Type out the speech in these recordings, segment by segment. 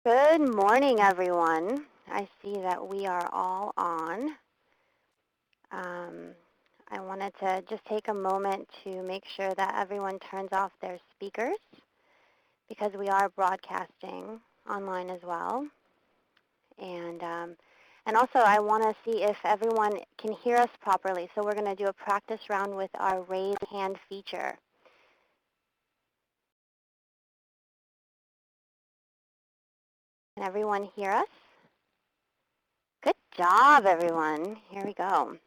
Good morning, everyone. I see that we are all on. I wanted to just take a moment to make sure that everyone turns off their speakers because we are broadcasting online as well. And also I want to see if everyone can hear us properly. So we're going to do a practice round with our raise hand feature. Can everyone hear us? Good job, everyone. Here we go.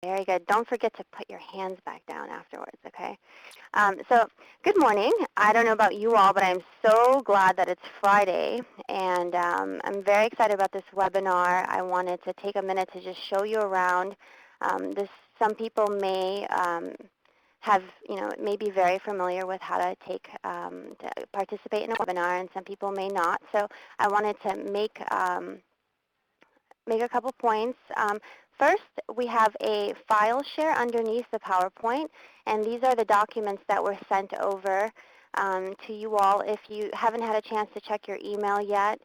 Very good. Don't forget to put your hands back down afterwards, okay? So good morning. I don't know about you all, but I'm so glad that it's Friday, and I'm very excited about this webinar. I wanted to take a minute to just show you around. Some people may may be very familiar with how to participate in a webinar, and some people may not. So I wanted to make a couple points. First, we have a file share underneath the PowerPoint, and these are the documents that were sent over to you all. If you haven't had a chance to check your email yet,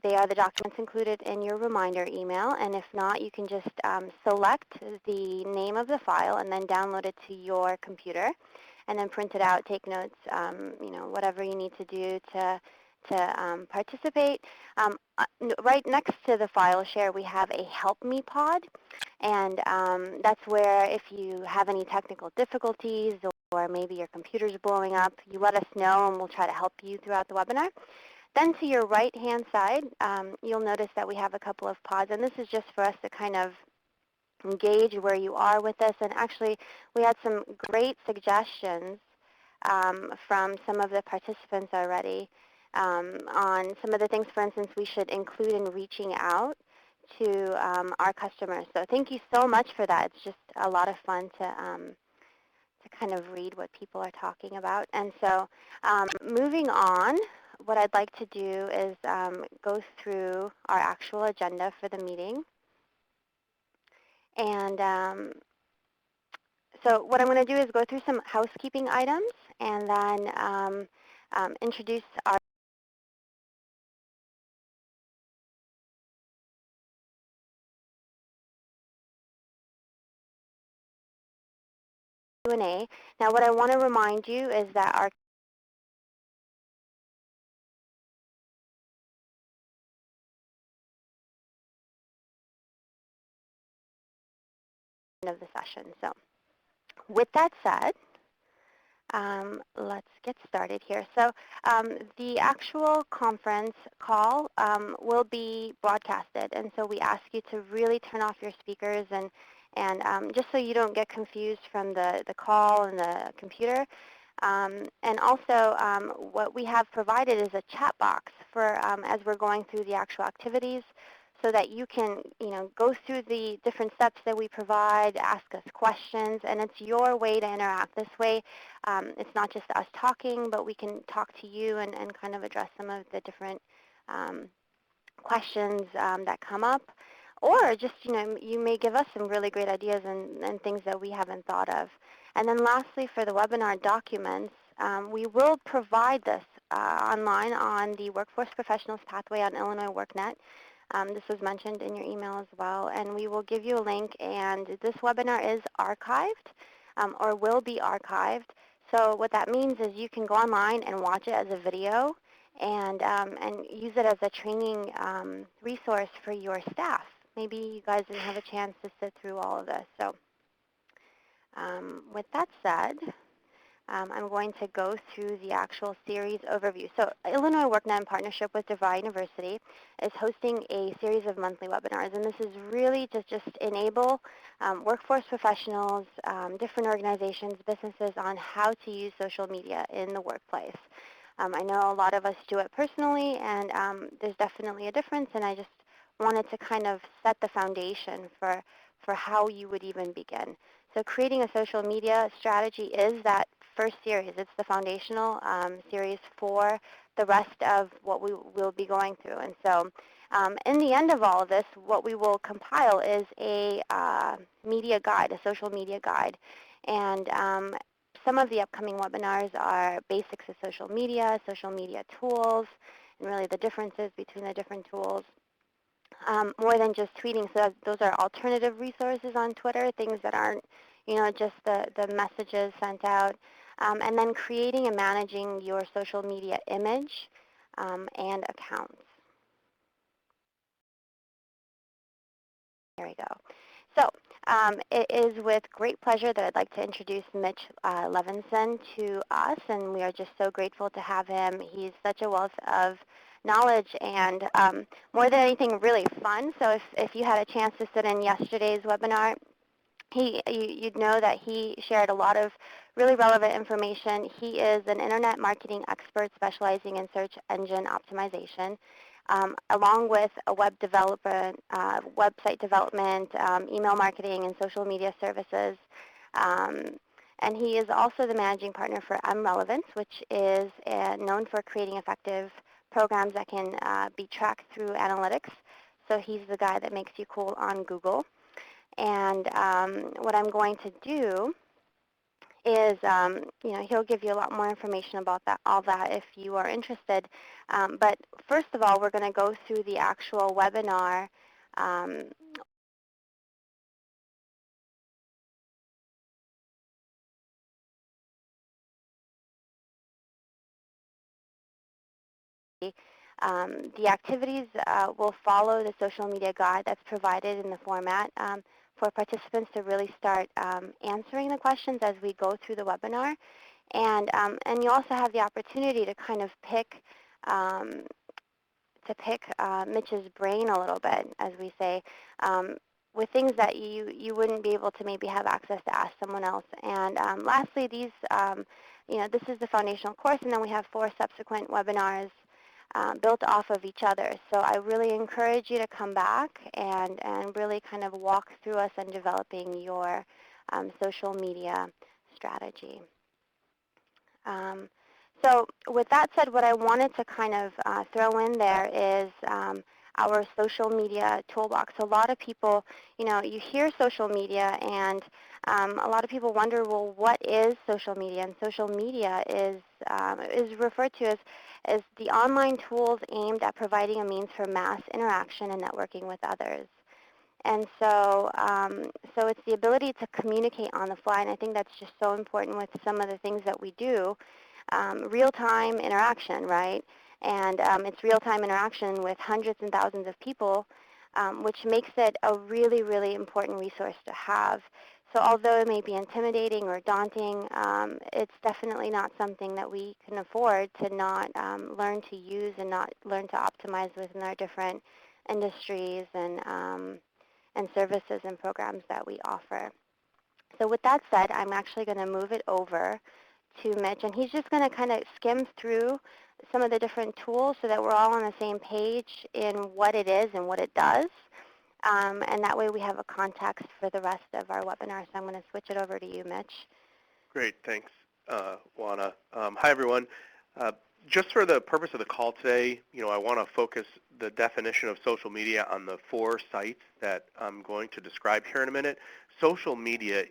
they are the documents included in your reminder email, and if not, you can just select the name of the file and then download it to your computer, and then print it out, take notes, whatever you need to do to participate. Right next to the file share, we have a Help Me pod, and that's where if you have any technical difficulties or maybe your computer's blowing up, you let us know and we'll try to help you throughout the webinar. Then to your right-hand side, you'll notice that we have a couple of pods, and this is just for us to kind of engage where you are with this. And actually, we had some great suggestions from some of the participants already on some of the things, for instance, we should include in reaching out to our customers. So thank you so much for that. It's just a lot of fun to kind of read what people are talking about. And so moving on, what I'd like to do is go through our actual agenda for the meeting. And so what I'm going to do is go through some housekeeping items and then introduce our Q&A. Now what I want to remind you is that our end of the session. So with that said, let's get started here. So the actual conference call will be broadcasted, and so we ask you to really turn off your speakers and just so you don't get confused from the call and the computer. And also what we have provided is a chat box for as we're going through the actual activities, so that you can, go through the different steps that we provide, ask us questions, and it's your way to interact. This way, it's not just us talking, but we can talk to you and kind of address some of the different questions that come up. Or just, you may give us some really great ideas and things that we haven't thought of. And then lastly, for the webinar documents, we will provide this online on the Workforce Professionals Pathway on Illinois WorkNet. This was mentioned in your email as well, and we will give you a link. And this webinar is archived or will be archived. So what that means is you can go online and watch it as a video and use it as a training resource for your staff. Maybe you guys didn't have a chance to sit through all of this. So with that said, I'm going to go through the actual series overview. So Illinois WorkNet, in partnership with DeVry University, is hosting a series of monthly webinars, and this is really to just enable workforce professionals, different organizations, businesses on how to use social media in the workplace. I know a lot of us do it personally, and there's definitely a difference, and I just wanted to kind of set the foundation for how you would even begin. So creating a social media strategy is that first series. It's the foundational series for the rest of what we will be going through. And so in the end of all of this, what we will compile is a media guide, a social media guide. And some of the upcoming webinars are basics of social media tools, and really the differences between the different tools. More than just tweeting, so those are alternative resources on Twitter, things that aren't, just the messages sent out. And then creating and managing your social media image and accounts. There we go. So it is with great pleasure that I'd like to introduce Mitch Levinson to us, and we are just so grateful to have him. He's such a wealth of knowledge and more than anything, really fun. So if you had a chance to sit in yesterday's webinar, you'd know that he shared a lot of really relevant information. He is an internet marketing expert specializing in search engine optimization, along with a website development, email marketing, and social media services. And he is also the managing partner for mRelevance, which is known for creating effective programs that can be tracked through analytics. So he's the guy that makes you cool on Google. And what I'm going to do is, he'll give you a lot more information about all that if you are interested. But first of all, we're going to go through the actual webinar. Um, the activities will follow the social media guide that's provided in the format for participants to really start answering the questions as we go through the webinar. And you also have the opportunity to kind of pick Mitch's brain a little bit, as we say, with things that you wouldn't be able to maybe have access to ask someone else. And lastly, this is the foundational course, and then we have 4 subsequent webinars built off of each other. So I really encourage you to come back and really kind of walk through us in developing your social media strategy. So with that said, what I wanted to kind of throw in there is our social media toolbox. A lot of people, you hear social media, and a lot of people wonder, well, what is social media? And social media is referred to as the online tools aimed at providing a means for mass interaction and networking with others. And so it's the ability to communicate on the fly, and I think that's just so important with some of the things that we do. Real-time interaction, right? And it's real-time interaction with hundreds and thousands of people, which makes it a really, really important resource to have. So although it may be intimidating or daunting, it's definitely not something that we can afford to not learn to use and not learn to optimize within our different industries and services and programs that we offer. So with that said, I'm actually going to move it over to Mitch, and he's just going to kind of skim through some of the different tools so that we're all on the same page in what it is and what it does. And that way we have a context for the rest of our webinar. So I'm going to switch it over to you, Mitch. Great, thanks, Juana. Hi, everyone. Just for the purpose of the call today, I want to focus the definition of social media on the 4 sites that I'm going to describe here in a minute. Social media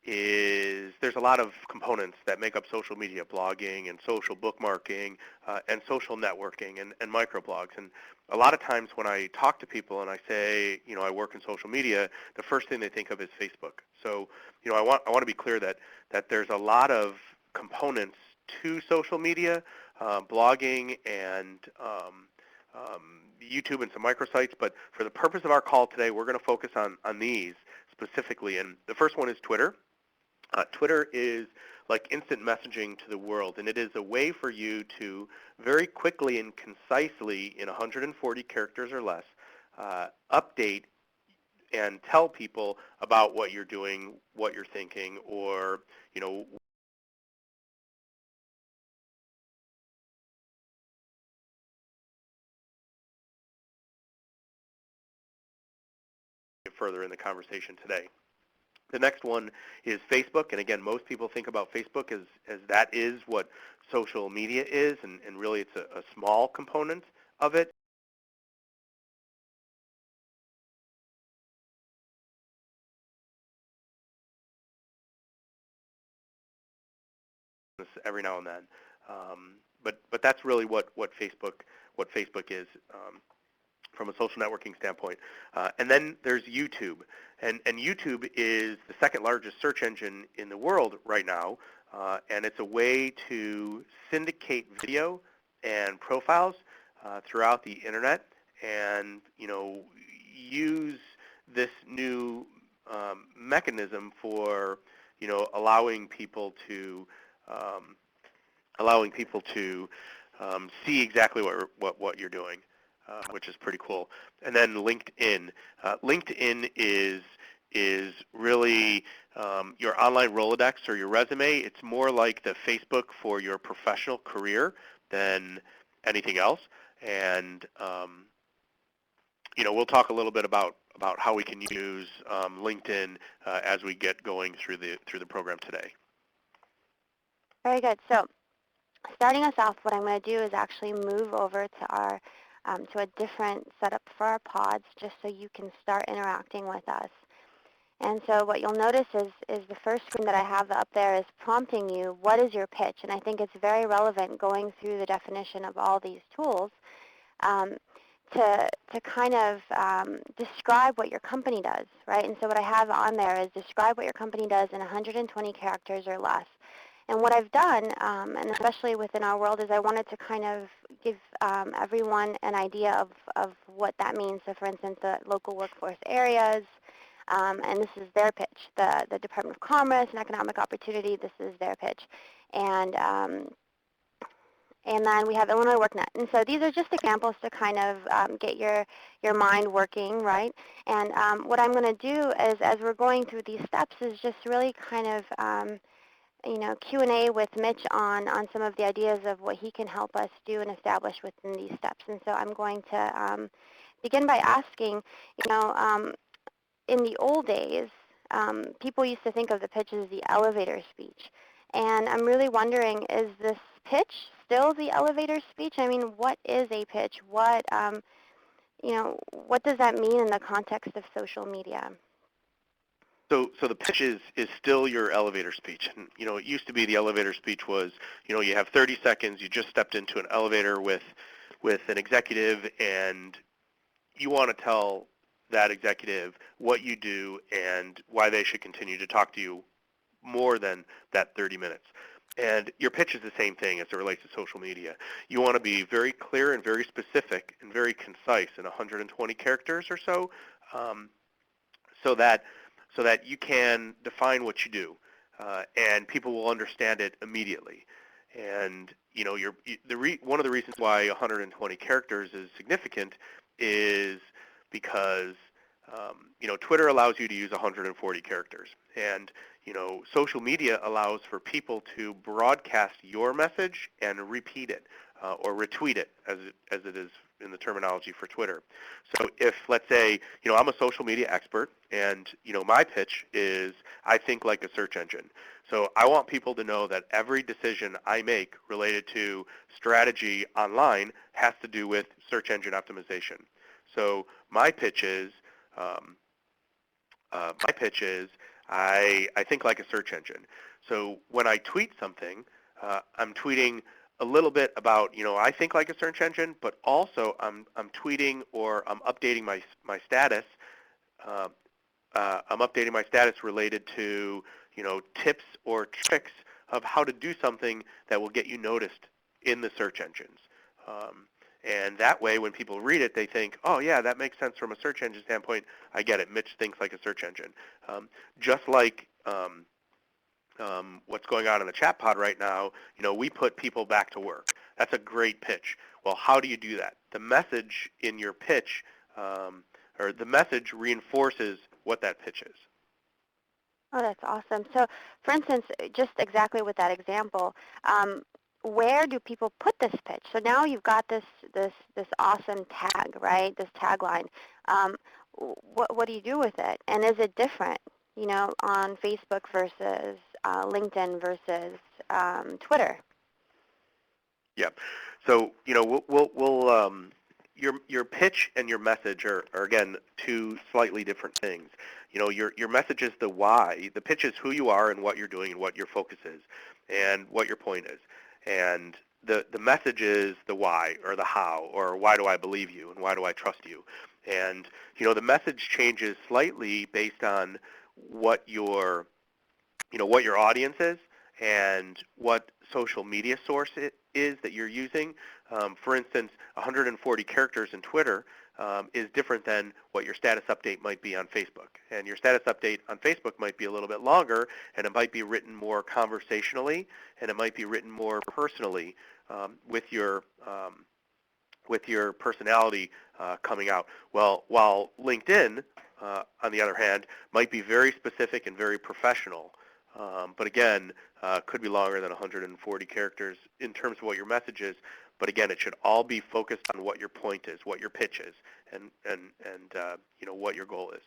there's a lot of components that make up social media: blogging and social bookmarking and social networking and microblogs. And a lot of times when I talk to people and I say, I work in social media, the first thing they think of is Facebook. So, I want to be clear that there's a lot of components to social media, blogging and YouTube and some microsites. But for the purpose of our call today, we're going to focus on these specifically. And the first one is Twitter. Twitter is like instant messaging to the world, and it is a way for you to very quickly and concisely, in 140 characters or less, update and tell people about what you're doing, what you're thinking, or further in the conversation today. The next one is Facebook, and again, most people think about Facebook as that is what social media is, and really it's a small component of it. every now and then. But that's really what Facebook is from a social networking standpoint. And then there's YouTube. And YouTube is the second largest search engine in the world right now. And it's a way to syndicate video and profiles throughout the internet, and use this new mechanism for allowing people to see exactly what you're doing, which is pretty cool. And then LinkedIn. LinkedIn is really your online Rolodex or your resume. It's more like the Facebook for your professional career than anything else. And we'll talk a little bit about how we can use LinkedIn as we get going through the program today. Very good. So starting us off, what I'm going to do is actually move over to our to a different setup for our pods, just so you can start interacting with us. And so what you'll notice is the first screen that I have up there is prompting you, what is your pitch? And I think it's very relevant going through the definition of all these tools to kind of describe what your company does, right? And so what I have on there is describe what your company does in 120 characters or less. And what I've done, and especially within our world, is I wanted to kind of give everyone an idea of what that means. So for instance, the local workforce areas, and this is their pitch. The Department of Commerce and Economic Opportunity, this is their pitch. And then we have Illinois WorkNet. And so these are just examples to kind of get your mind working, right? And what I'm going to do is, as we're going through these steps, is just really kind of Q&A with Mitch on some of the ideas of what he can help us do and establish within these steps. And so I'm going to begin by asking, in the old days, people used to think of the pitch as the elevator speech. And I'm really wondering, is this pitch still the elevator speech? I mean, what is a pitch? What does that mean in the context of social media? So the pitch is still your elevator speech. And, it used to be the elevator speech was, you have 30 seconds, you just stepped into an elevator with an executive, and you want to tell that executive what you do and why they should continue to talk to you more than that 30 minutes. And your pitch is the same thing as it relates to social media. You want to be very clear and very specific and very concise in 120 characters or so, so that you can define what you do, and people will understand it immediately. And one of the reasons why 120 characters is significant is because Twitter allows you to use 140 characters, and social media allows for people to broadcast your message and repeat it or retweet it, as it is in the terminology for Twitter. So if, let's say, I'm a social media expert, and my pitch is I think like a search engine. So I want people to know that every decision I make related to strategy online has to do with search engine optimization. So my pitch is I think like a search engine. So when I tweet something, I'm tweeting a little bit about, I think like a search engine, but also I'm tweeting or I'm updating my status. I'm updating my status related to, tips or tricks of how to do something that will get you noticed in the search engines. And that way, when people read it, they think, oh, yeah, that makes sense from a search engine standpoint. I get it. Mitch thinks like a search engine. Just like what's going on in the chat pod right now, we put people back to work. That's a great pitch. Well, how do you do that? The message in your pitch, or the message reinforces what that pitch is. Oh, that's awesome. So, for instance, just exactly with that example, where do people put this pitch? So now you've got this awesome tag, right? This tagline. What do you do with it? And is it different, on Facebook versus LinkedIn versus Twitter? Yeah. So we'll your pitch and your message are again two slightly different things. Your message is the why. The pitch is who you are and what you're doing and what your focus is. and what your point is. And the message is the why or the how or why do I believe you and why do I trust you. And the message changes slightly based on what your what your audience is and what social media source it is that you're using. For instance, 140 characters in Twitter is different than what your status update might be on Facebook. And your status update on Facebook might be a little bit longer, and it might be written more conversationally, and it might be written more personally with your personality coming out. Well, while LinkedIn, on the other hand, might be very specific and very professional, but again, could be longer than 140 characters in terms of what your message is. But again, it should all be focused on what your point is, what your pitch is, and what your goal is.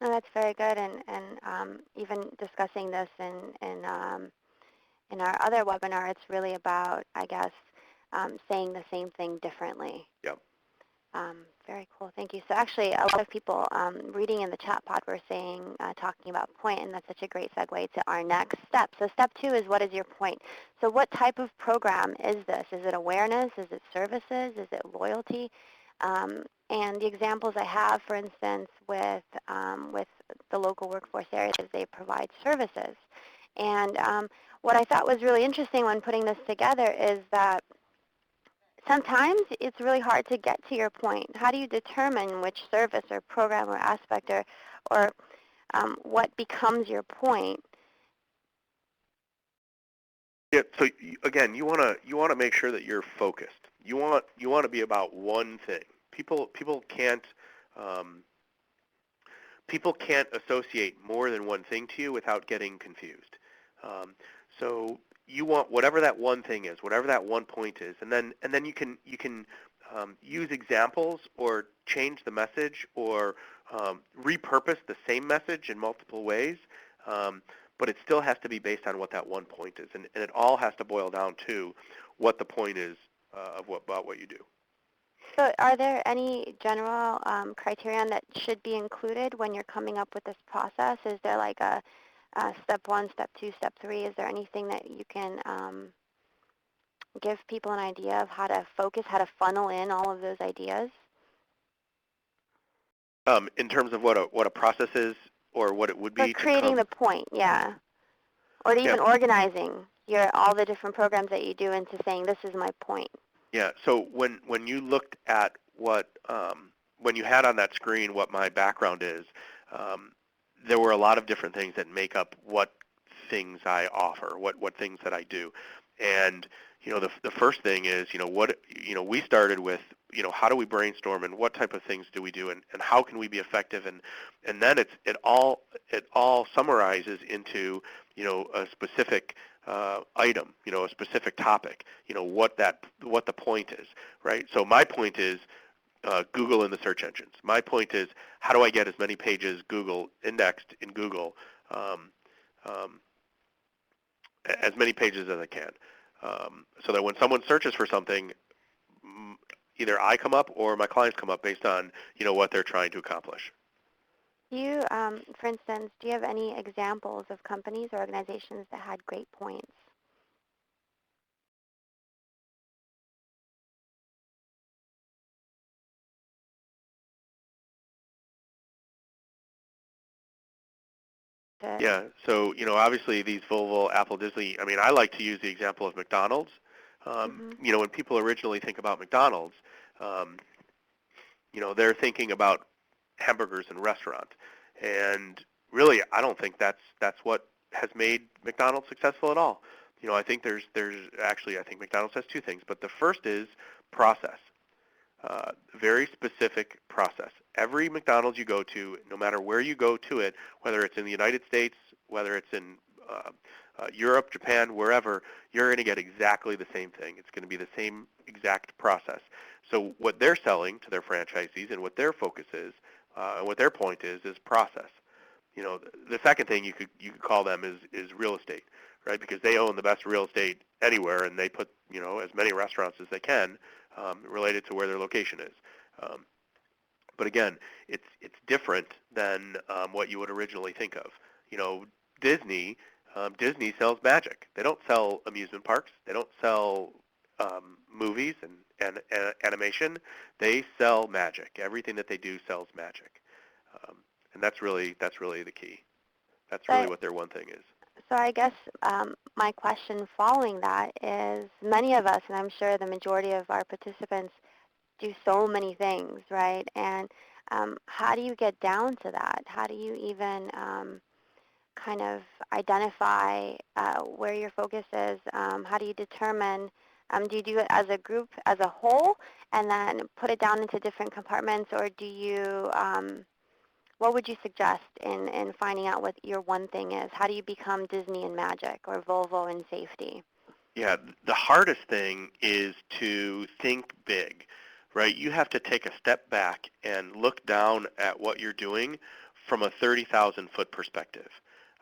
No, that's very good, and even discussing this in our other webinar, it's really about, I guess, saying the same thing differently. Yep. Very cool. Thank you. So actually, a lot of people reading in the chat pod were saying, talking about point, and that's such a great segue to our next step. So step 2 is, what is your point? So what type of program is this? Is it awareness? Is it services? Is it loyalty? And the examples I have, for instance, with the local workforce areas, they provide services. And what I thought was really interesting when putting this together is that sometimes it's really hard to get to your point. How do you determine which service or program or aspect or what becomes your point? Yeah. So again, you want to make sure that you're focused. You want to be about one thing. Um, people can't associate more than one thing to you without getting confused. So you want whatever that one thing is, whatever that one point is, and then you can use examples or change the message or repurpose the same message in multiple ways. But it still has to be based on what that one point is, and it all has to boil down to what the point is about what you do. So are there any general criterion that should be included when you're coming up with this process? Is there like a step 1, step 2, step 3? Is there anything that you can give people an idea of how to focus, how to funnel in all of those ideas? In terms of what a process is or what it would For be to creating come. the point, yeah. Or to Yeah. even organizing all the different programs that you do into saying, this is my point. Yeah. So when you looked at when you had on that screen what my background is, there were a lot of different things that make up what things I offer, what things that I do, and the first thing is we started with how do we brainstorm and what type of things do we do and how can we be effective, and then it all summarizes into a specific item, a specific topic, what the point is, right? So my point is Google in the search engines. My point is how do I get as many pages Google indexed in Google, as many pages as I can, so that when someone searches for something, either I come up or my clients come up based on what they're trying to accomplish. Do you, for instance, do you have any examples of companies or organizations that had great points? Yeah, so obviously these Volvo, Apple, Disney. I mean, I like to use the example of McDonald's. When people originally think about McDonald's, um, they're thinking about hamburgers and restaurant, and really, I don't think that's what has made McDonald's successful at all. I think I think McDonald's has two things, but the first is process. Very specific process. Every McDonald's you go to, no matter where you go to it, whether it's in the United States, whether it's in Europe, Japan, wherever, you're going to get exactly the same thing. It's going to be the same exact process. So what they're selling to their franchisees and what their focus is, and what their point is process. The second thing you could call them is real estate, right? Because they own the best real estate anywhere, and they put as many restaurants as they can related to where their location is. But again, it's different than what you would originally think of. Disney Disney sells magic. They don't sell amusement parks. They don't sell movies and animation. They sell magic. Everything that they do sells magic, um, and that's really the key. That's really So, what their one thing is. so I guess my question following that is many of us, and I'm sure the majority of our participants, do so many things, right? And how do you get down to that? How do you even kind of identify where your focus is? How do you determine, do you do it as a group, as a whole, and then put it down into different compartments, or do you, what would you suggest in finding out what your one thing is? How do you become Disney in magic or Volvo in safety? Yeah, the hardest thing is to think big, right? You have to take a step back and look down at what you're doing from a 30,000 foot perspective.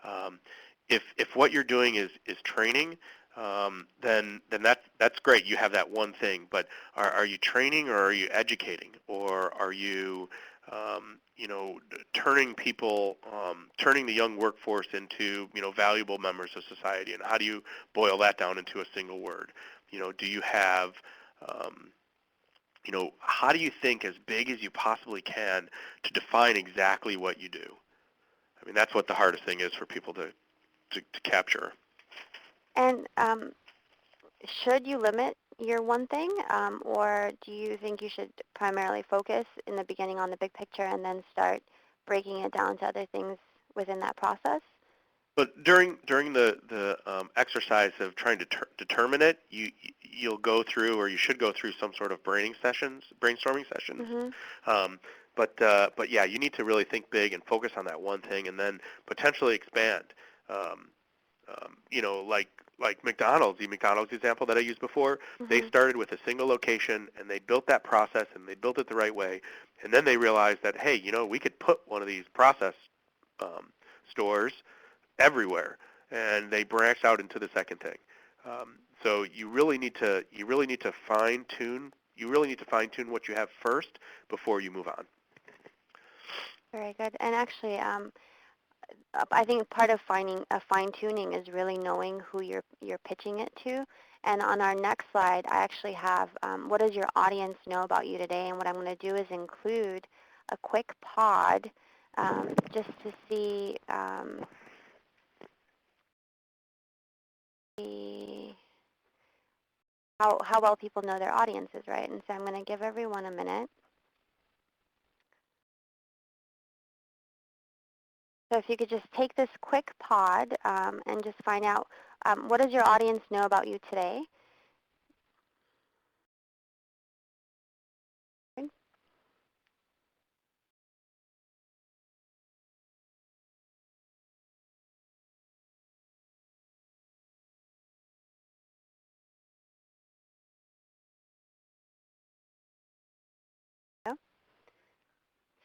Um, if what you're doing is training, then that's great. You have that one thing, but are you training or are you educating or are you turning people, turning the young workforce into valuable members of society? And how do you boil that down into a single word? Do you have how do you think as big as you possibly can to define exactly what you do? I mean, that's what the hardest thing is for people to capture. And should you limit your one thing, or do you think you should primarily focus in the beginning on the big picture and then start breaking it down to other things within that process? But during the exercise of trying to determine it, you'll go through, or you should go through some sort of brainstorming sessions. Mm-hmm. Um, but yeah, you need to really think big and focus on that one thing, and then potentially expand. Um, like McDonald's, the McDonald's example that I used before, they Mm-hmm. started with a single location and they built that process and they built it the right way, and then they realized that hey, we could put one of these process stores everywhere, and they branched out into the second thing. So you really need to fine tune. You really need to fine tune what you have first before you move on. Very good. And actually, I think part of finding fine tuning is really knowing who you're pitching it to. And on our next slide, I actually have what does your audience know about you today? And what I'm going to do is include a quick pod just to see the, how well people know their audiences, right? And so I'm going to give everyone a minute. So if you could just take this quick pod and just find out what does your audience know about you today?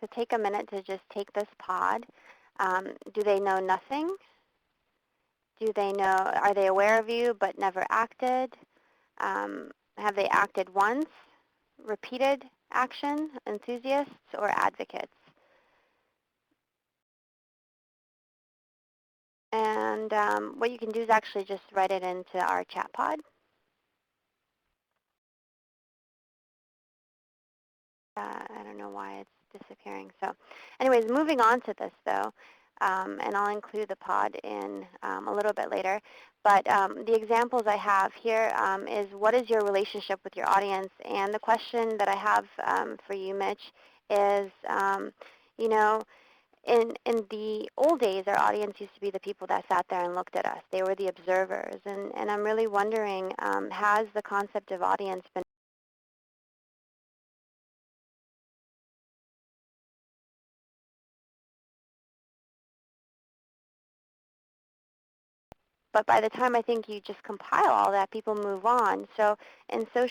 So take a minute to just take this pod. Do they know nothing? Are they aware of you but never acted? Have they acted once? Repeated action? Enthusiasts or advocates? And what you can do is actually just write it into our chat pod. I don't know why it's disappearing. So anyways, moving on to this though, and I'll include the pod in a little bit later. But the examples I have here is what is your relationship with your audience? And the question that I have for you, Mitch, is, you know, in the old days, our audience used to be the people that sat there and looked at us. They were the observers. And I'm really wondering, has the concept of audience been, but by the time I think you just compile all that, people move on. So in social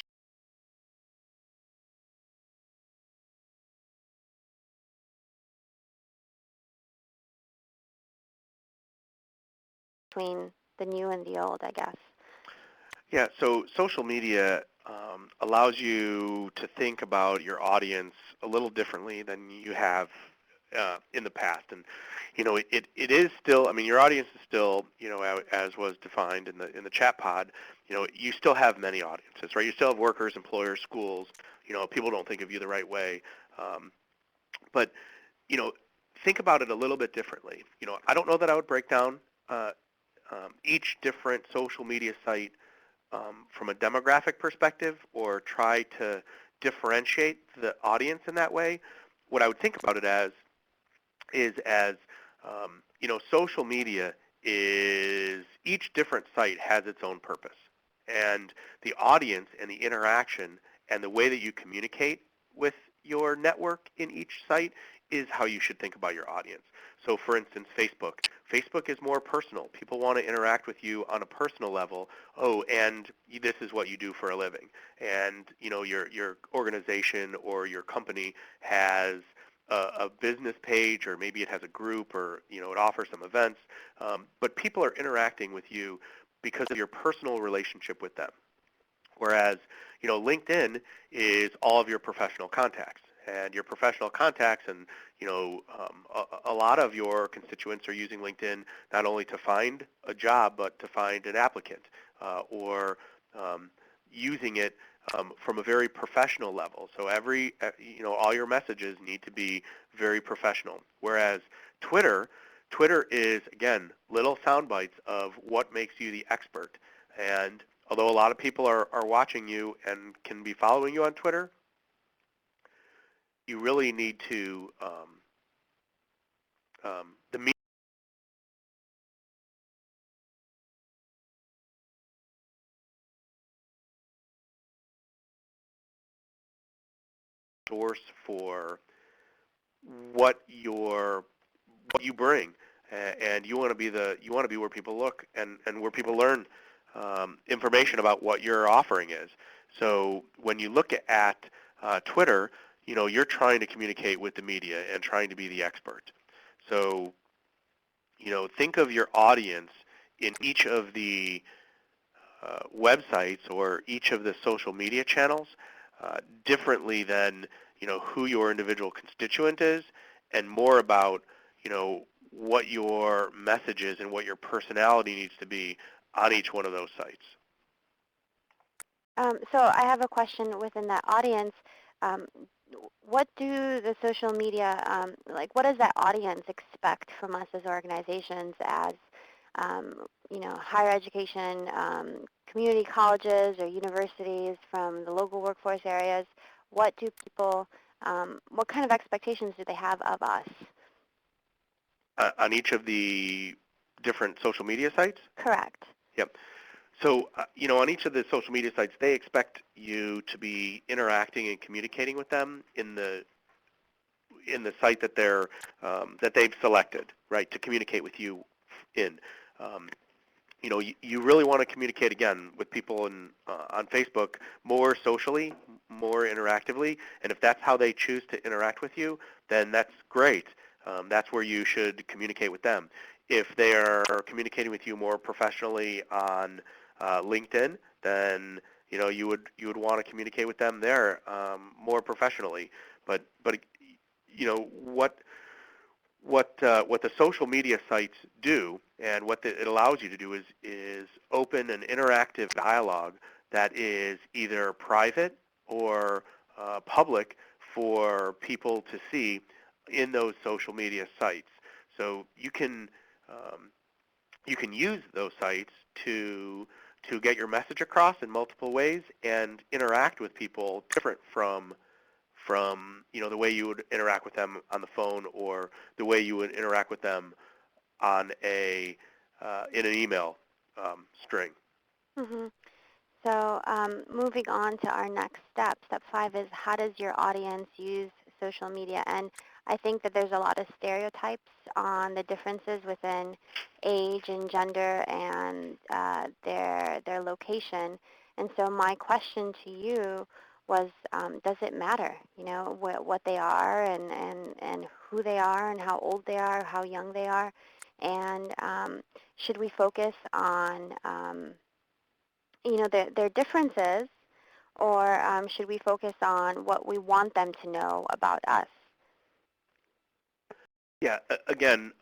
between the new and the old, I guess. Yeah, so social media allows you to think about your audience a little differently than you have in the past. And it is still. I mean, your audience is still, as was defined in the chat pod. You still have many audiences, right? You still have workers, employers, schools. People don't think of you the right way. Um, but you know, think about it a little bit differently. I don't know that I would break down uh, each different social media site from a demographic perspective or try to differentiate the audience in that way. What I would think about it as is as social media is each different site has its own purpose, and the audience and the interaction and the way that you communicate with your network in each site is how you should think about your audience. So for instance, Facebook is more personal. People want to interact with you on a personal level. Oh, and this is what you do for a living. And your organization or your company has a business page, or maybe it has a group, or it offers some events. But people are interacting with you because of your personal relationship with them. Whereas, LinkedIn is all of your professional contacts, and your professional contacts, and a lot of your constituents are using LinkedIn not only to find a job, but to find an applicant, or using it from a very professional level. So all your messages need to be very professional. Whereas Twitter, Twitter is, again, little sound bites of what makes you the expert. And although a lot of people are watching you and can be following you on Twitter, you really need to, the media source for what your what you bring, and you want to be where people look, and where people learn information about what your offering is. So when you look at Twitter, you're trying to communicate with the media and trying to be the expert. So think of your audience in each of the websites or each of the social media channels differently than who your individual constituent is, and more about what your message is and what your personality needs to be on each one of those sites. So I have a question within that audience. Um, what do the social media, what does that audience expect from us as organizations, as higher education, community colleges or universities from the local workforce areas? What do people, what kind of expectations do they have of us? On each of the different social media sites? Correct. Yep. So, on each of the social media sites, they expect you to be interacting and communicating with them in the site that they've selected, right, to communicate with you in. Um, you really want to communicate, again, with people on Facebook more socially, more interactively, and if that's how they choose to interact with you, then that's great. That's where you should communicate with them. If they are communicating with you more professionally on LinkedIn, then you would want to communicate with them there more professionally. But what the social media sites do, and it allows you to do, is open an interactive dialogue that is either private or public for people to see in those social media sites. So you can use those sites to get your message across in multiple ways and interact with people different from the way you would interact with them on the phone, or the way you would interact with them on in an email string. Mm-hmm. So moving on to our next step, step 5 is how does your audience use social media? And I think that there's a lot of stereotypes on the differences within age and gender and their location. And so my question to you was, does it matter, what they are, and who they are, and how old they are, how young they are? And should we focus on their differences, or should we focus on what we want them to know about us? Yeah, again,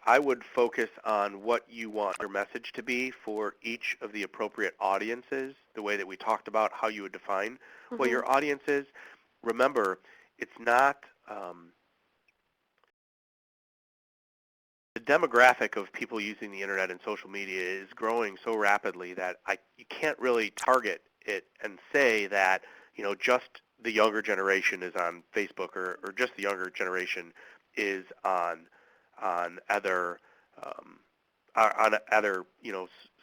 I would focus on what you want your message to be for each of the appropriate audiences, the way that we talked about how you would define what Mhm. your audience is. Remember, it's not the demographic of people using the internet and social media is growing so rapidly that you can't really target it and say that, just the younger generation is on Facebook or just the younger generation is on other um, on other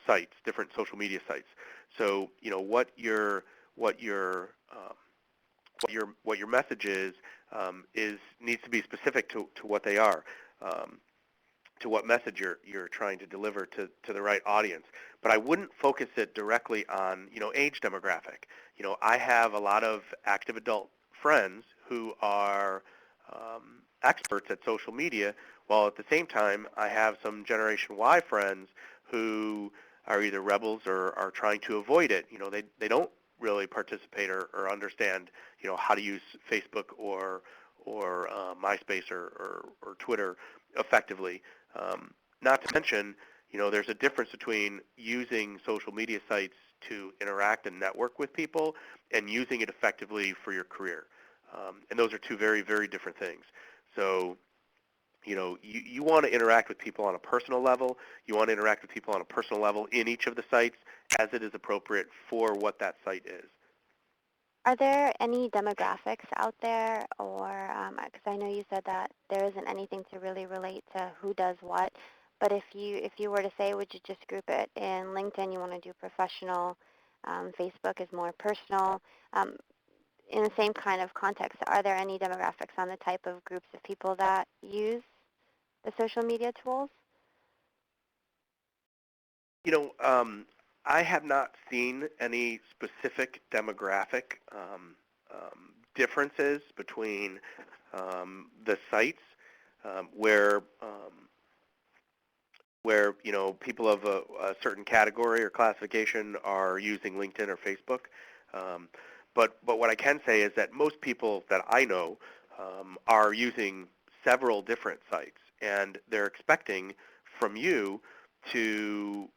sites, different social media sites. So what your what your message is needs to be specific to what they are. To what message you're trying to deliver to the right audience. But I wouldn't focus it directly on, age demographic. I have a lot of active adult friends who are experts at social media, while at the same time I have some Generation Y friends who are either rebels or are trying to avoid it. They don't really participate or understand, how to use Facebook or MySpace or Twitter effectively. Not to mention, there's a difference between using social media sites to interact and network with people and using it effectively for your career. And those are two very, very different things. So, you want to interact with people on a personal level. You want to interact with people on a personal level in each of the sites as it is appropriate for what that site is. Are there any demographics out there, or because I know you said that there isn't anything to really relate to who does what, but if you were to say, would you just group it in LinkedIn? You want to do professional, Facebook is more personal. Um, in the same kind of context, are there any demographics on the type of groups of people that use the social media tools? You know, um, I have not seen any specific demographic differences between the sites where people of a certain category or classification are using LinkedIn or Facebook. Um, but what I can say is that most people that I know are using several different sites, and they're expecting from you to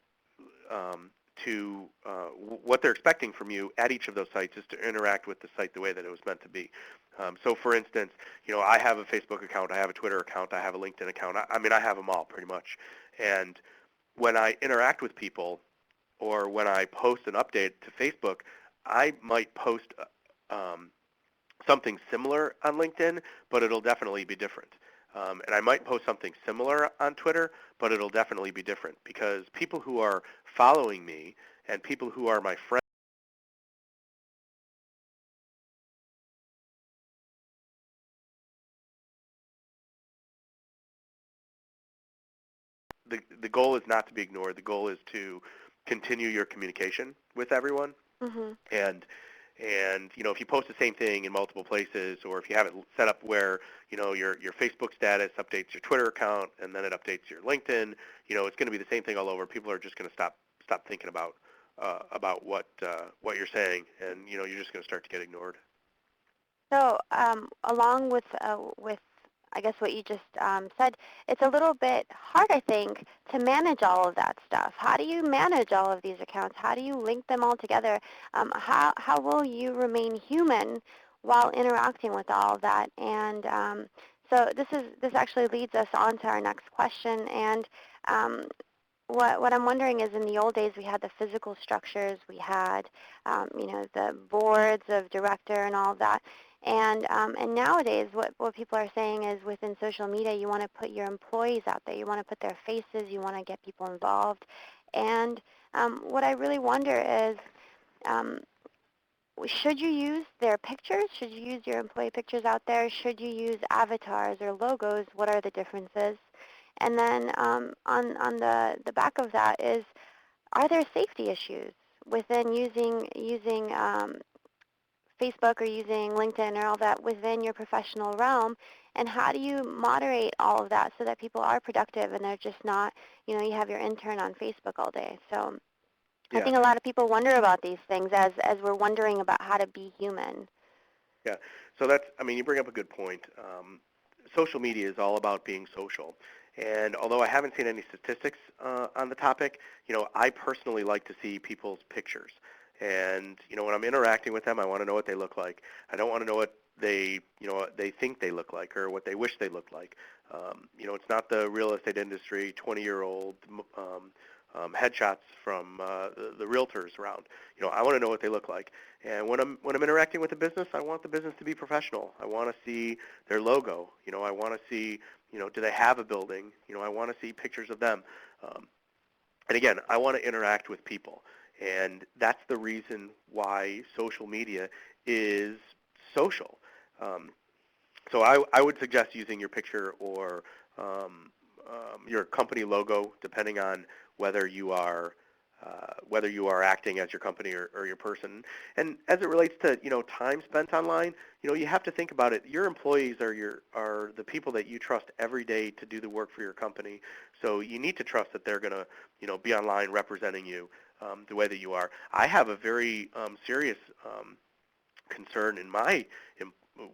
what they're expecting from you at each of those sites is to interact with the site the way that it was meant to be. So, for instance, I have a Facebook account, I have a Twitter account, I have a LinkedIn account. I mean, I have them all pretty much. And when I interact with people or when I post an update to Facebook, I might post um, something similar on LinkedIn, but it'll definitely be different. And I might post something similar on Twitter, but it'll definitely be different because people who are following me and people who are my friends, the goal is not to be ignored. The goal is to continue your communication with everyone. Mm-hmm. And if you post the same thing in multiple places, or if you have it set up where your Facebook status updates your Twitter account and then it updates your LinkedIn, it's going to be the same thing all over. People are just going to stop thinking about what you're saying, and you're just going to start to get ignored. So, along with I guess what you just said, it's a little bit hard, I think, to manage all of that stuff. How do you manage all of these accounts? How do you link them all together? How will you remain human while interacting with all of that? And so this actually leads us on to our next question. And um, what I'm wondering is, in the old days, we had the physical structures, we had, the boards of director and all of that. And nowadays, what people are saying is, within social media, you want to put your employees out there. You want to put their faces. You want to get people involved. And what I really wonder is, um, should you use their pictures? Should you use your employee pictures out there? Should you use avatars or logos? What are the differences? And then on the back of that is, are there safety issues within using Facebook or using LinkedIn or all that within your professional realm? And how do you moderate all of that so that people are productive and they're just not, you have your intern on Facebook all day. So I Yeah, think a lot of people wonder about these things as we're wondering about how to be human. yeah. So you bring up a good point. social media is all about being social. And although I haven't seen any statistics on the topic, I personally like to see people's pictures. And when I'm interacting with them, I want to know what they look like. I don't want to know what they think they look like or what they wish they looked like. It's not the real estate industry, 20-year-old headshots from the realtors around. I want to know what they look like. And when I'm interacting with a business, I want the business to be professional. I want to see their logo. I want to see, do they have a building? I want to see pictures of them. Um, and again, I want to interact with people. And that's the reason why social media is social. Um, so I would suggest using your picture or your company logo, depending on whether you are acting as your company or your person. And as it relates to time spent online, you have to think about it. Your employees are the people that you trust every day to do the work for your company. So you need to trust that they're going to be online representing you the way that you are. I have a very serious concern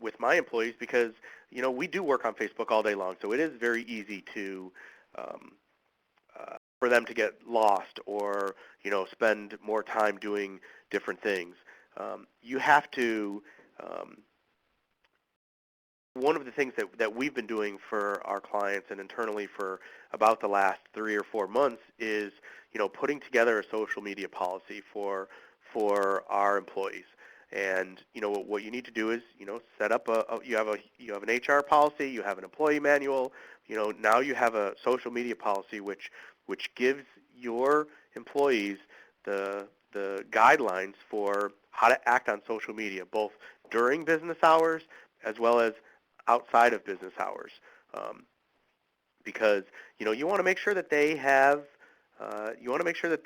with my employees because we do work on Facebook all day long, so it is very easy to um, for them to get lost or spend more time doing different things. You have to One of the things that we've been doing for our clients and internally for about the last 3 or 4 months is putting together a social media policy for our employees. And what you need to do is set up you have an HR policy, you have an employee manual, now you have a social media policy which gives your employees the guidelines for how to act on social media, both during business hours as well as outside of business hours, because you want to make sure that they have you want to make sure that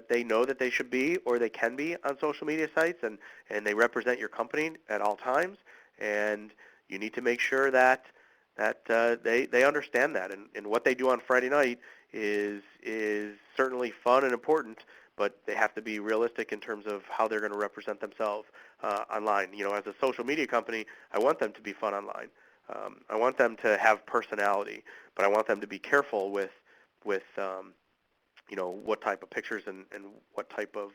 they know that they should be or they can be on social media sites and they represent your company at all times, and you need to make sure that they understand that, and what they do on Friday night is certainly fun and important, but they have to be realistic in terms of how they're going to represent themselves online. As a social media company, I want them to be fun online. I want them to have personality, but I want them to be careful with what type of pictures and what type of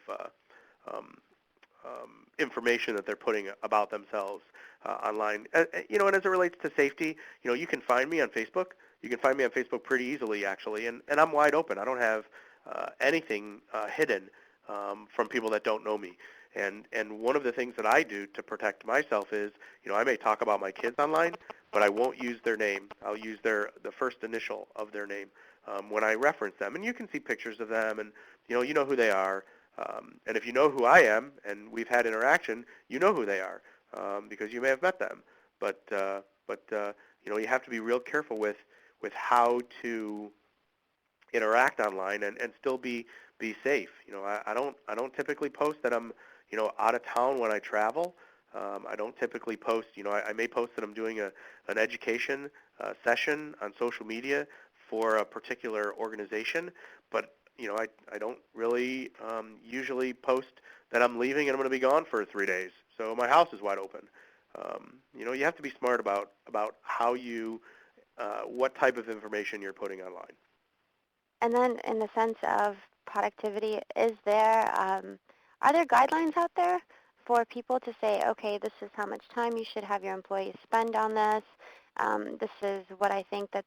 information that they're putting about themselves online. And as it relates to safety, you can find me on Facebook. You can find me on Facebook pretty easily, actually, and I'm wide open. I don't have anything hidden from people that don't know me. And one of the things that I do to protect myself is, I may talk about my kids online, but I won't use their name. I'll use the first initial of their name when I reference them. And you can see pictures of them, and you know who they are. And if you know who I am, and we've had interaction, you know who they are because you may have met them. But you have to be real careful with how to interact online and still be safe. I don't typically post that I'm out of town when I travel. I don't typically post. I may post that I'm doing an education session on social media for a particular organization, but I don't really usually post that I'm leaving and I'm going to be gone for 3 days. So my house is wide open. You have to be smart about how what type of information you're putting online. And then in the sense of productivity, are there guidelines out there for people to say, okay, this is how much time you should have your employees spend on this. This is what I think that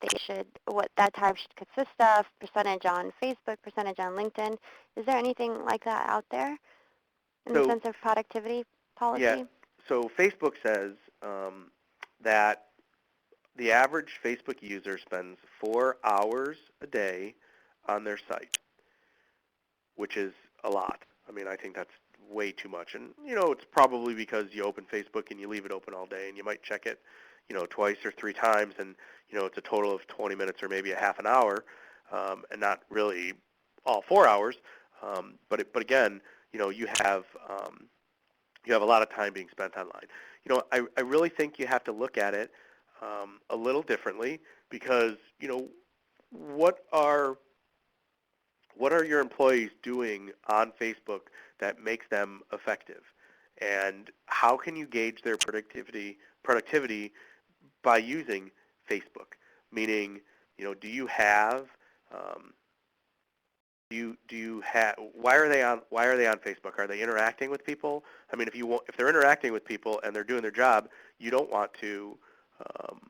what that time should consist of, percentage on Facebook, percentage on LinkedIn. Is there anything like that out there in the So sense of productivity yeah, policy? so Facebook says that the average Facebook user spends 4 hours a day on their site, which is a lot. I mean, I think that's way too much. And, it's probably because you open Facebook and you leave it open all day and you might check it, twice or 3 times, and, it's a total of 20 minutes or maybe a half an hour, and not really all 4 hours. But again, you have a lot of time being spent online. I really think you have to look at it a little differently because, what are your employees doing on Facebook that makes them effective? And how can you gauge their productivity by using Facebook? Meaning, do you have do you have why are they on Facebook? Are they interacting with people? I mean, if they're interacting with people and they're doing their job, you don't want to um,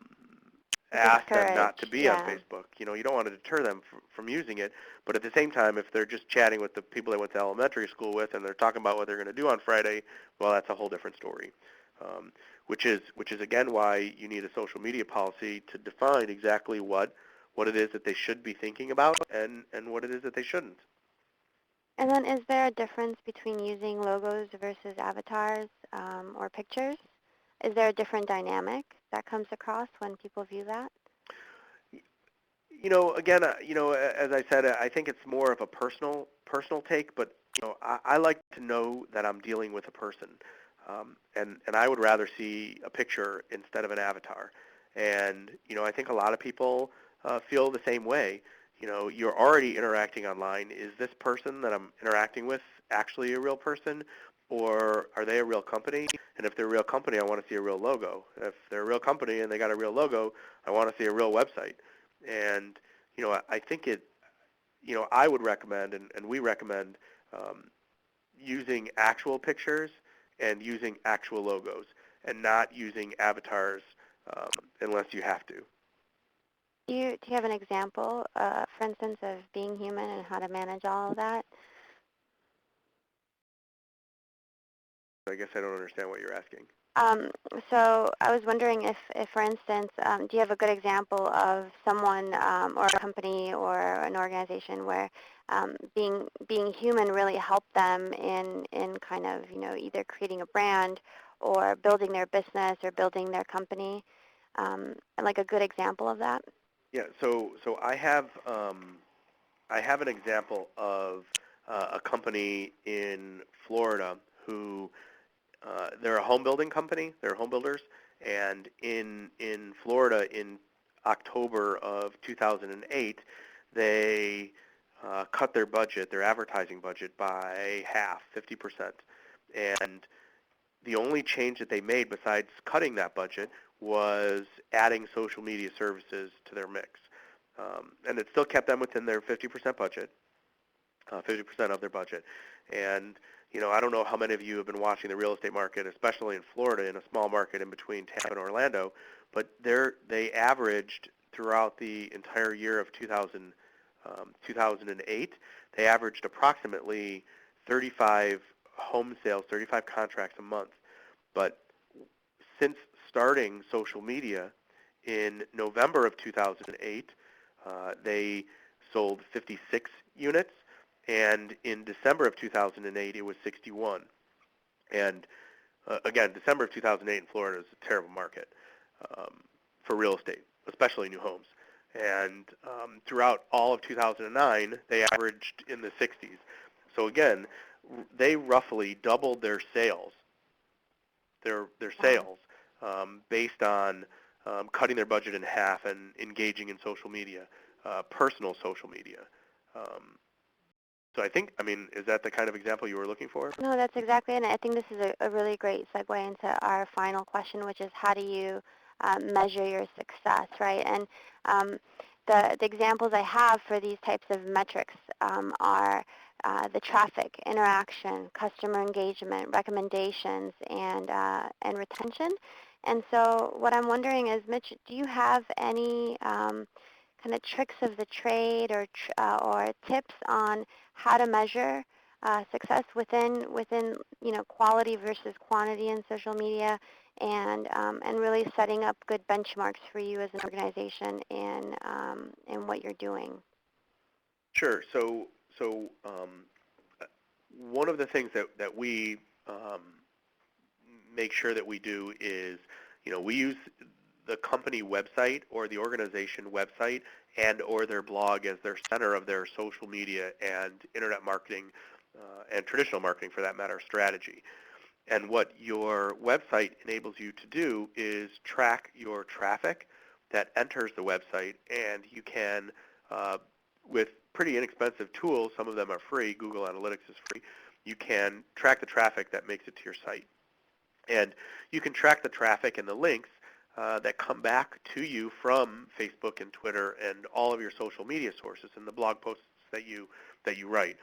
ask them Discourage, not to be on yeah. Facebook. You don't want to deter them from using it. But at the same time, if they're just chatting with the people they went to elementary school with and they're talking about what they're going to do on Friday, well, that's a whole different story. Um, which is again why you need a social media policy to define exactly what it is that they should be thinking about and what it is that they shouldn't. And then is there a difference between using logos versus avatars or pictures? Is there a different dynamic that comes across when people view that? Again, as I said, I think it's more of a personal take, but I like to know that I'm dealing with a person, and I would rather see a picture instead of an avatar. And I think a lot of people feel the same way. You're already interacting online. Is this person that I'm interacting with actually a real person, or are they a real company? And if they're a real company, I want to see a real logo. If they're a real company and they got a real logo, I want to see a real website. And I think I would recommend, and we recommend using actual pictures and using actual logos, and not using avatars unless you have to. Do you have an example, for instance, of being human and how to manage all of that? I guess I don't understand what you're asking. Um, so I was wondering if for instance, do you have a good example of someone or a company or an organization where being human really helped them in kind of either creating a brand or building their business or building their company, and like a good example of that? Yeah. So I have an example of a company in Florida who they're a home building company. They're home builders, and in Florida in October of 2008, they cut their budget, their advertising budget, by half, 50%. And the only change that they made besides cutting that budget was adding social media services to their mix. And it still kept them within their 50% budget, 50% of their budget. And, I don't know how many of you have been watching the real estate market, especially in Florida, in a small market in between Tampa and Orlando, but they averaged throughout the entire year of 2008, they averaged approximately 35 home sales, 35 contracts a month. But since starting social media in November of 2008, they sold 56 units, and in December of 2008, it was 61. And again, December of 2008 in Florida is a terrible market for real estate, especially new homes. And throughout all of 2009, they averaged in the 60s. So again, they roughly doubled their sales, their Wow. sales, based on cutting their budget in half and engaging in social media, personal social media. Um, so I mean, is that the kind of example you were looking for? No, that's exactly it. And I think this is a really great segue into our final question, which is how do you measure your success, right? And um, the examples I have for these types of metrics are the traffic, interaction, customer engagement, recommendations, and retention. And so what I'm wondering is, Mitch, do you have any kind of tricks of the trade or tips on how to measure success within quality versus quantity in social media, and really setting up good benchmarks for you as an organization in what you're doing? Sure. So one of the things that we um, make sure that we do is, we use the company website or the organization website and or their blog as their center of their social media and internet marketing and traditional marketing, for that matter, strategy. And what your website enables you to do is track your traffic that enters the website, and you can, with pretty inexpensive tools, some of them are free, Google Analytics is free, you can track the traffic that makes it to your site. And you can track the traffic and the links that come back to you from Facebook and Twitter and all of your social media sources and the blog posts that you write.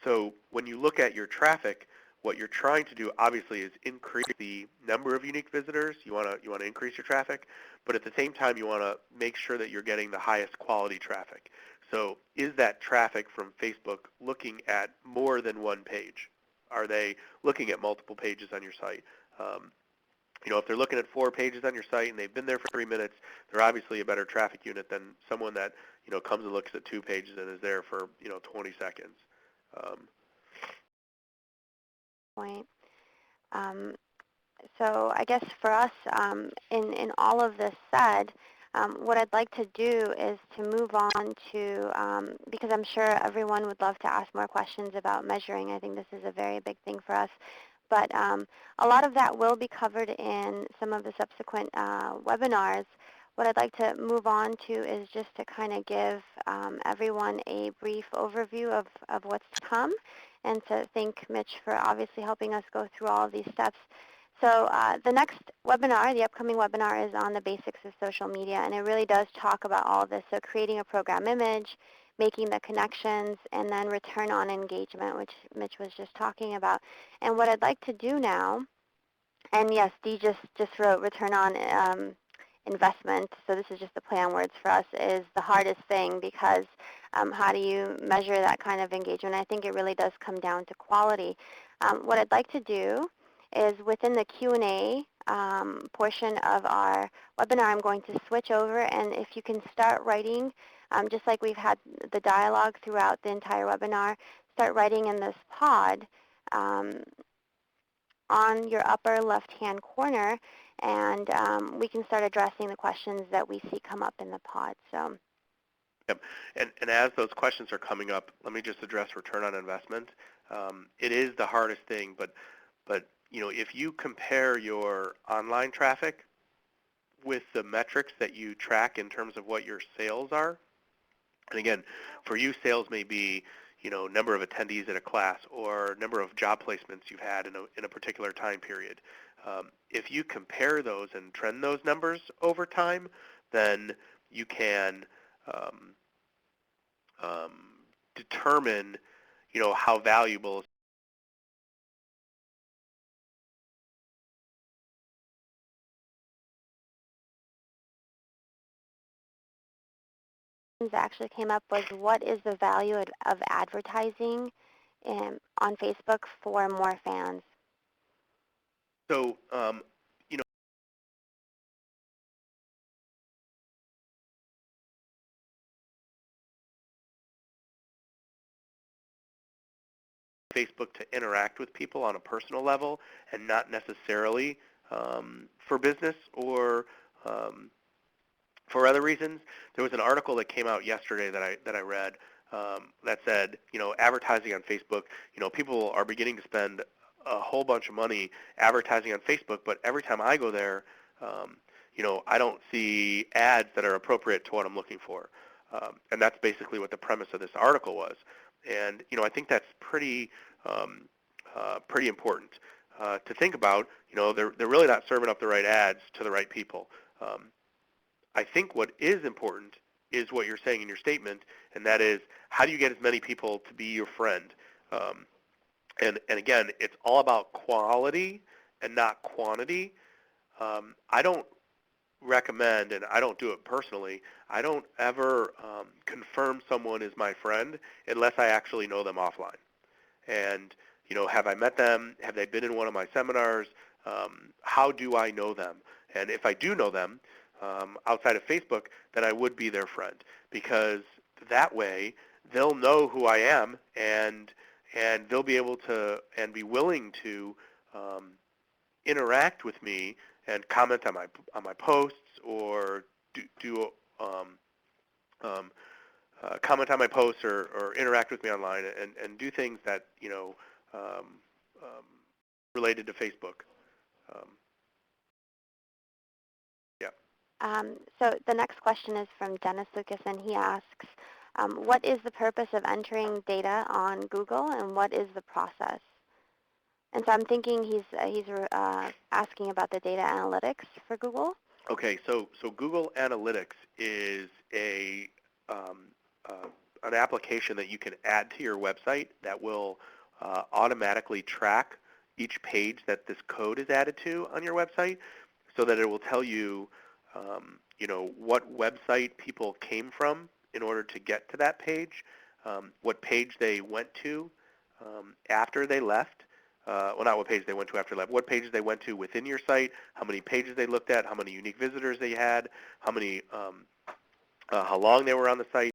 So when you look at your traffic, what you're trying to do obviously is increase the number of unique visitors. You want to increase your traffic, but at the same time you want to make sure that you're getting the highest quality traffic. So is that traffic from Facebook looking at more than one page? Are they looking at multiple pages on your site? If they're looking at 4 pages on your site and they've been there for 3 minutes, they're obviously a better traffic unit than someone that, comes and looks at 2 pages and is there for, 20 seconds. Point. So I guess for us, in all of this said, what I'd like to do is to move on to, because I'm sure everyone would love to ask more questions about measuring. I think this is a very big thing for us. But a lot of that will be covered in some of the subsequent webinars. What I'd like to move on to is just to kind of give everyone a brief overview of what's to come, and to thank Mitch for obviously helping us go through all of these steps. So the next webinar, the upcoming webinar, is on the basics of social media, and it really does talk about all of this. So creating a program image, making the connections, and then return on engagement, which Mitch was just talking about. And what I'd like to do now, and yes, Dee just wrote return on investment, so this is just a play on words for us, is the hardest thing, because how do you measure that kind of engagement? I think it really does come down to quality. What I'd like to do is within the Q&A portion of our webinar, I'm going to switch over, and if you can start writing, just like we've had the dialogue throughout the entire webinar, start writing in this pod on your upper left-hand corner, and we can start addressing the questions that we see come up in the pod. So. Yep. And as those questions are coming up, let me just address return on investment. It is the hardest thing, but if you compare your online traffic with the metrics that you track in terms of what your sales are, and again, for you, sales may be number of attendees at a class or number of job placements you've had in a particular time period. If you compare those and trend those numbers over time, then you can determine how valuable that actually came up was, what is the value of advertising on Facebook for more fans? So, Facebook to interact with people on a personal level and not necessarily for business or for other reasons. There was an article that came out yesterday that I read that said, advertising on Facebook, people are beginning to spend a whole bunch of money advertising on Facebook, but every time I go there, I don't see ads that are appropriate to what I'm looking for. And that's basically what the premise of this article was. And I think that's pretty important to think about. They're really not serving up the right ads to the right people. I think what is important is what you're saying in your statement, and that is, how do you get as many people to be your friend? And again, it's all about quality and not quantity. I don't recommend, and I don't do it personally, I don't ever confirm someone is my friend unless I actually know them offline. And, have I met them? Have they been in one of my seminars? How do I know them? And if I do know them outside of Facebook, then I would be their friend, because that way they'll know who I am, and they'll be able to and be willing to interact with me and comment on my posts, or do comment on my posts, or interact with me online, and do things that related to Facebook. Um, yeah. So the next question is from Dennis Lucas, and he asks, what is the purpose of entering data on Google, and what is the process? And so I'm thinking he's asking about the data analytics for Google. Okay, so Google Analytics is um, uh, an application that you can add to your website that will automatically track each page that this code is added to on your website, so that it will tell you, what website people came from in order to get to that page, what page they went to after they left. Well, not what page they went to after they left, what pages they went to within your site, how many pages they looked at, how many unique visitors they had, how long they were on the site,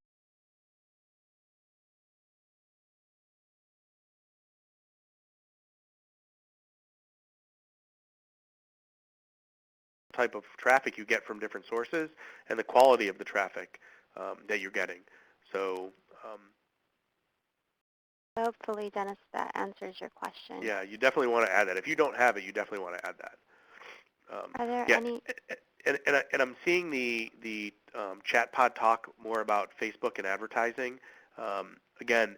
type of traffic you get from different sources, and the quality of the traffic that you're getting. So, Hopefully, Dennis, that answers your question. yeah, you definitely want to add that. If you don't have it, you definitely want to add that. Are there Yeah, any? and I'm seeing the chat pod talk more about Facebook and advertising. Again,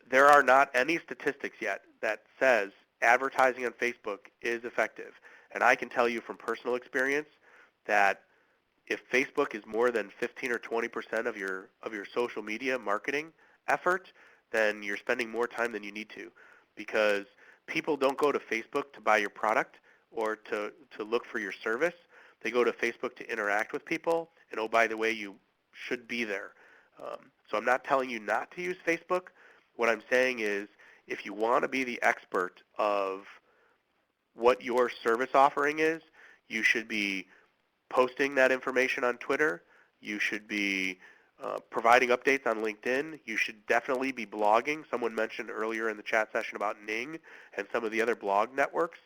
there are not any statistics yet that says advertising on Facebook is effective. And I can tell you from personal experience that if Facebook is more than 15 or 20% of your social media marketing effort, then you're spending more time than you need to, because people don't go to Facebook to buy your product or to look for your service. They go to Facebook to interact with people, and oh, by the way, you should be there. So I'm not telling you not to use Facebook. What I'm saying is, if you want to be the expert of what your service offering is, you should be posting that information on Twitter. You should be providing updates on LinkedIn. You should definitely be blogging. Someone mentioned earlier in the chat session about Ning and some of the other blog networks.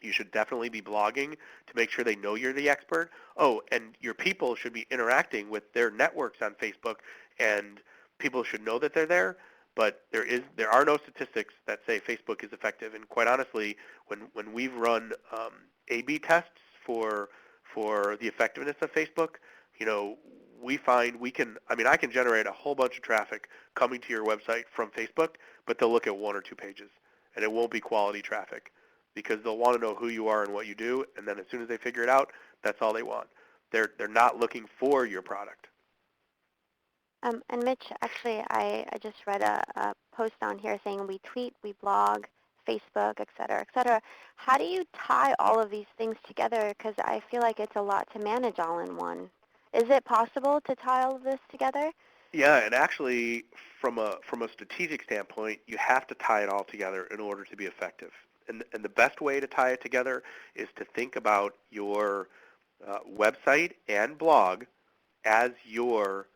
You should definitely be blogging to make sure they know you're the expert. Oh, and your people should be interacting with their networks on Facebook, and people should know that they're there. But there are no statistics that say Facebook is effective. And quite honestly, when we've run A/B tests for the effectiveness of Facebook, we find we can. I mean, I can generate a whole bunch of traffic coming to your website from Facebook, but they'll look at one or two pages, and it won't be quality traffic, because they'll want to know who you are and what you do, and then as soon as they figure it out, that's all they want. They're not looking for your product. And Mitch, actually, I just read a post on here saying we tweet, we blog, Facebook, et cetera, et cetera. How do you tie all of these things together? Because I feel like it's a lot to manage all in one. Is it possible to tie all of this together? Yeah, and actually, from a strategic standpoint, you have to tie it all together in order to be effective. And the best way to tie it together is to think about your website and blog as your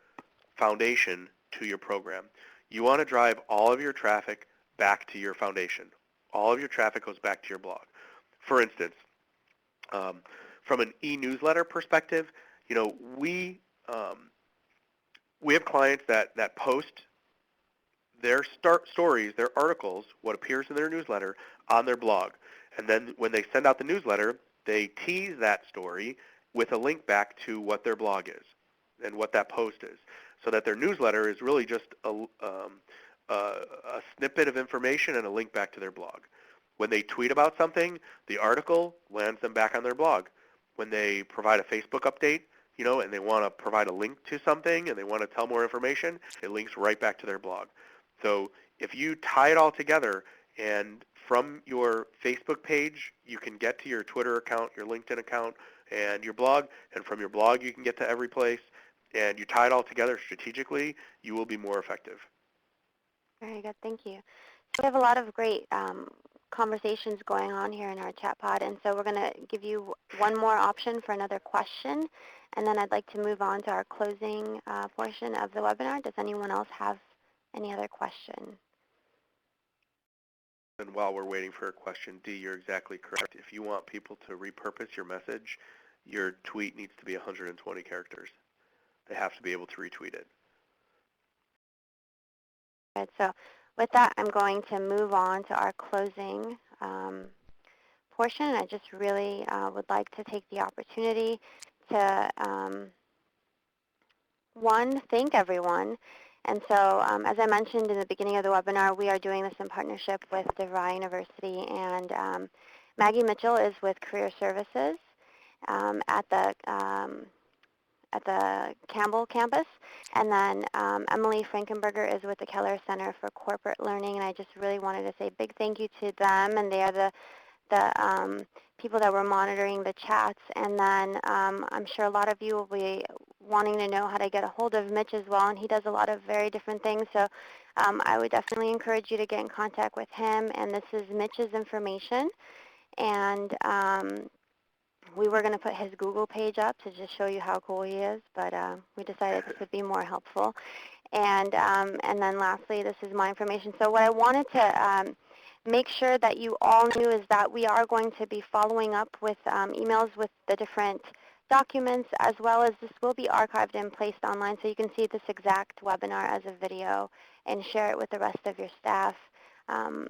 foundation to your program. You want to drive all of your traffic back to your foundation. All of your traffic goes back to your blog. For instance, um, from an e-newsletter perspective, you know, um, we have clients that post their stories, their articles, what appears in their newsletter on their blog. And then when they send out the newsletter, they tease that story with a link back to what their blog is and what that post is, so that their newsletter is really just a snippet of information and a link back to their blog. When they tweet about something, the article lands them back on their blog. When they provide a Facebook update, and they want to provide a link to something and they want to tell more information, it links right back to their blog. So if you tie it all together, and from your Facebook page, you can get to your Twitter account, your LinkedIn account, and your blog, and from your blog, you can get to every place, and you tie it all together strategically, you will be more effective. Very good. Thank you. So we have a lot of great conversations going on here in our chat pod, and so we're going to give you one more option for another question, and then I'd like to move on to our closing portion of the webinar. Does anyone else have any other question? And while we're waiting for a question, Dee, you're exactly correct. If you want people to repurpose your message, your tweet needs to be 120 characters. They have to be able to retweet it. Good. So with that, I'm going to move on to our closing portion. I just really would like to take the opportunity to, one, thank everyone. And so as I mentioned in the beginning of the webinar, we are doing this in partnership with DeVry University, and Maggie Mitchell is with Career Services. at the Campbell campus. And then Emily Frankenberger is with the Keller Center for Corporate Learning, and I just really wanted to say a big thank you to them, and they are the people that were monitoring the chats. And then I'm sure a lot of you will be wanting to know how to get a hold of Mitch as well, and he does a lot of very different things. So I would definitely encourage you to get in contact with him, and this is Mitch's information. And we were going to put his Google page up to just show you how cool he is, but we decided this would be more helpful. And then lastly, this is my information. So what I wanted to make sure that you all knew is that we are going to be following up with emails with the different documents, as well as this will be archived and placed online, so you can see this exact webinar as a video and share it with the rest of your staff.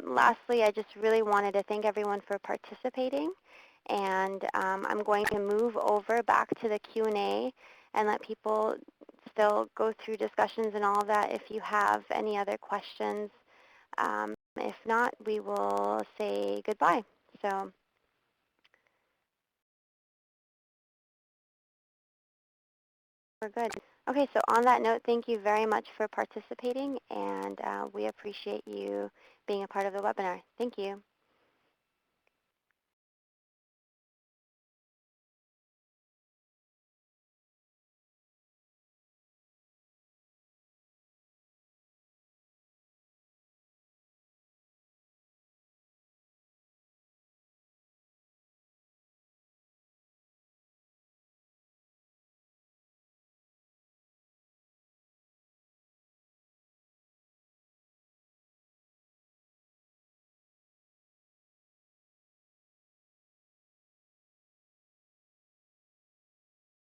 Lastly, I just really wanted to thank everyone for participating, and I'm going to move over back to the Q&A and let people still go through discussions and all of that if you have any other questions. If not, we will say goodbye. So we're good. Okay, so on that note, thank you very much for participating, and we appreciate you being a part of the webinar. Thank you.